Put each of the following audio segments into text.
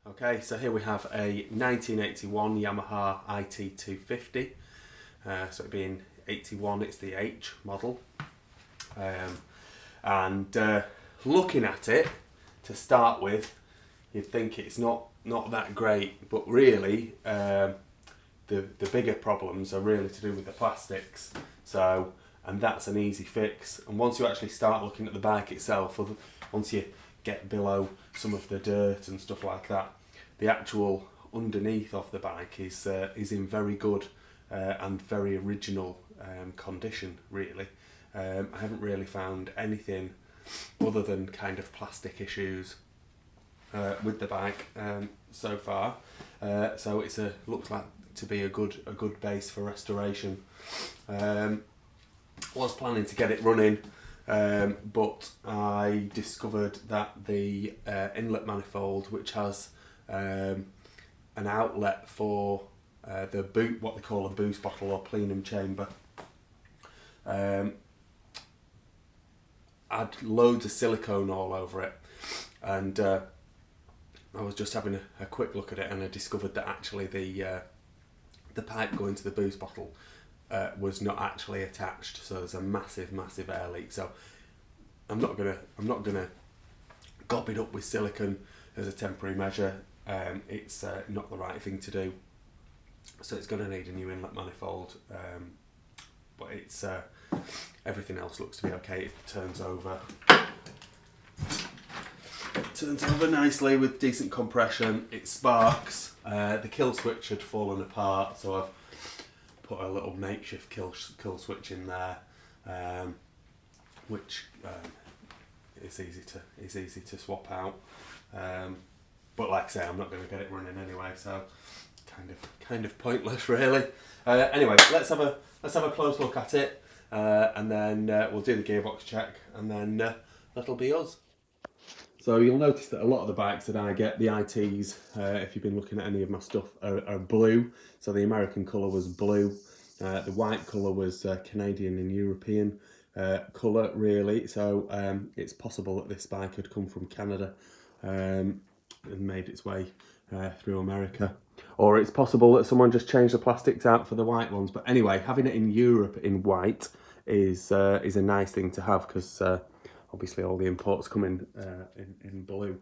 Okay, so here we have a 1981 Yamaha IT250. So it being 81, it's the H model. Looking at it, to start with, you'd think it's not that great, but really the bigger problems are really to do with the plastics. So, and that's an easy fix. And once you actually start looking at the bike itself, once you get below some of the dirt and stuff like that, the actual underneath of the bike is in very good and very original condition, really. I haven't really found anything other than kind of plastic issues with the bike so far. So it's looks like to be a good base for restoration. Was planning to get it running, but I discovered that the inlet manifold, which has an outlet for what they call a boost bottle or plenum chamber, had loads of silicone all over it, and I was just having a quick look at it, and I discovered that actually the pipe going to the boost bottle was not actually attached, so there's a massive air leak. So I'm not gonna gob it up with silicone as a temporary measure. It's not the right thing to do, so it's going to need a new inlet manifold, but it's everything else looks to be okay. It turns over nicely with decent compression. It sparks. The kill switch had fallen apart, so I've put a little makeshift kill switch in there, which is easy to swap out. But like I say, I'm not going to get it running anyway, so kind of pointless, really. Anyway, let's have a close look at it, and then we'll do the gearbox check, and then that'll be us. So you'll notice that a lot of the bikes that I get, the ITs, if you've been looking at any of my stuff, are blue. So the American colour was blue. The white colour was Canadian and European colour, really. So it's possible that this bike had come from Canada and made its way through America. Or it's possible that someone just changed the plastics out for the white ones. But anyway, having it in Europe in white is a nice thing to have, because obviously all the imports come in blue.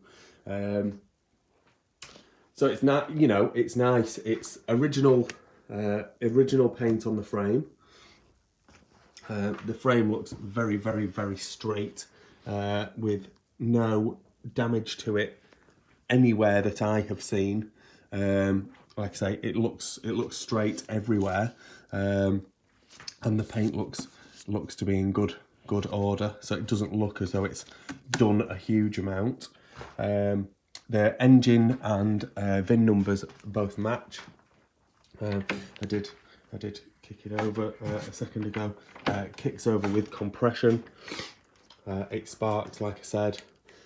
So it's not, it's nice. It's original paint on the frame. The frame looks very straight, with no damage to it anywhere that I have seen. Like I say, it looks straight everywhere, and the paint looks to be in good order, so it doesn't look as though it's done a huge amount. The engine and VIN numbers both match. I did kick it over a second ago. Kicks over with compression. It sparks, like I said.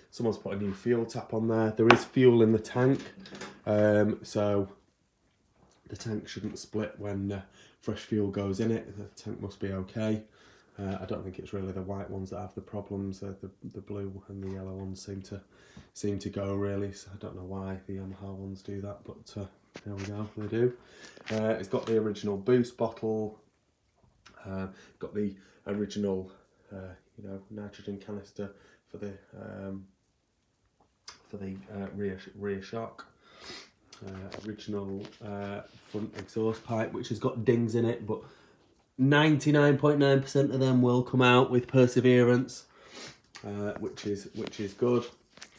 Someone's put a new fuel tap on there. There is fuel in the tank, so the tank shouldn't split when fresh fuel goes in it. The tank must be okay. I don't think it's really the white ones that have the problems. The blue and the yellow ones seem to go, really. So I don't know why the Yamaha ones do that, but there we go, they do. It's got the original boost bottle. Got the original, nitrogen canister for the rear shock. Original front exhaust pipe, which has got dings in it, but 99.9% of them will come out with perseverance, which is good.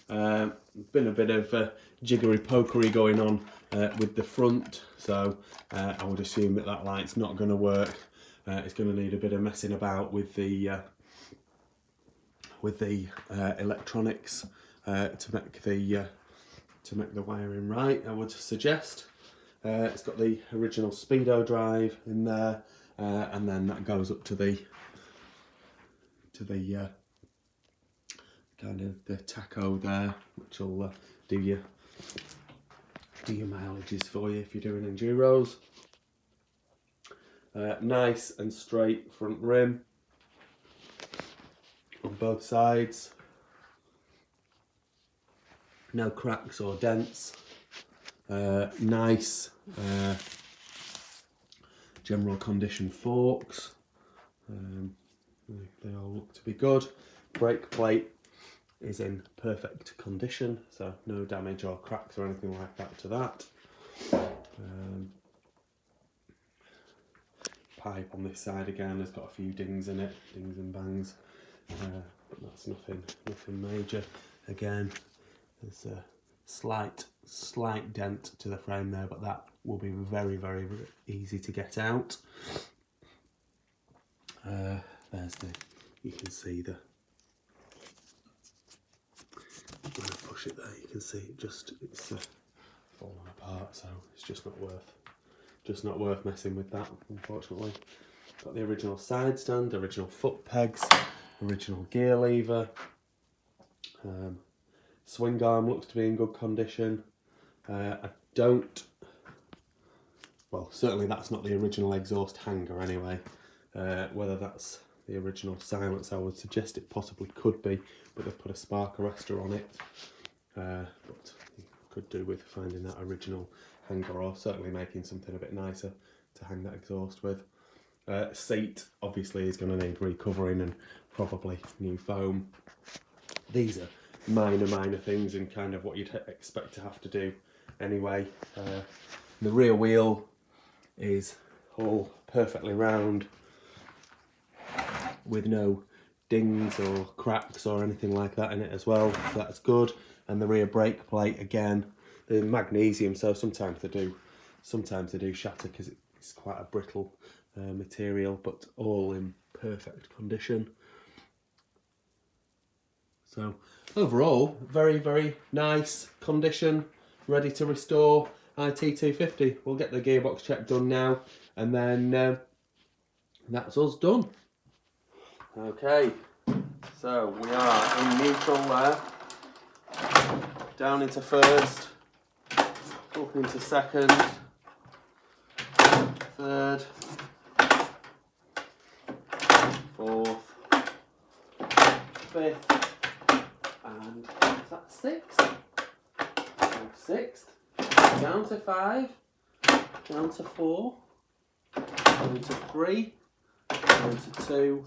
Been a bit of jiggery pokery going on with the front, so I would assume that light's not going to work. It's going to need a bit of messing about with the electronics to make the wiring right, I would suggest. It's got the original speedo drive in there, and then that goes up to the kind of the tacho there, which will do your mileages for you if you're doing enduros. Nice and straight front rim on both sides. No cracks or dents. Nice general condition forks. They all look to be good. Brake plate is in perfect condition, so no damage or cracks or anything like that to that. Pipe on this side again has got a few dings in it, dings and bangs, but that's nothing major. Again, there's a slight dent to the frame there, but that will be very easy to get out. There's you can see when I push it there, you can see it's falling apart, so it's just not worth messing with that, unfortunately. Got the original side stand, original foot pegs, original gear lever. Swing arm looks to be in good condition. Well, certainly that's not the original exhaust hanger anyway. Whether that's the original silence, I would suggest it possibly could be, but they've put a spark arrestor on it. But you could do with finding that original hanger, or certainly making something a bit nicer to hang that exhaust with. Seat obviously is going to need recovering and probably new foam. These are minor things and kind of what you'd expect to have to do anyway. The rear wheel is all perfectly round with no dings or cracks or anything like that in it as well, so that's good. And the rear brake plate, again, the magnesium, so sometimes they do shatter because it's quite a brittle material, but all in perfect condition. So overall, very nice condition, ready to restore IT250. We'll get the gearbox check done now, and then that's us done. Okay, so we are in neutral there, down into first, up into second, third, fourth, fifth, and is that sixth? No, sixth, down to 5, down to 4, down to 3, down to 2,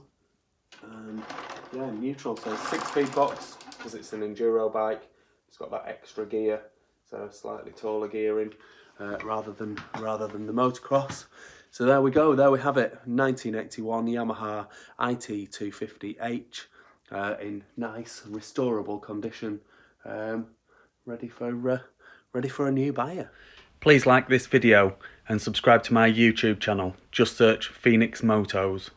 and yeah, neutral. So 6-speed box because it's an enduro bike. It's got that extra gear, so slightly taller gearing rather than the motocross. So there we go. There we have it. 1981 Yamaha IT250H in nice restorable condition, ready for a new buyer. Please like this video and subscribe to my YouTube channel. Just search Phoenix Motos.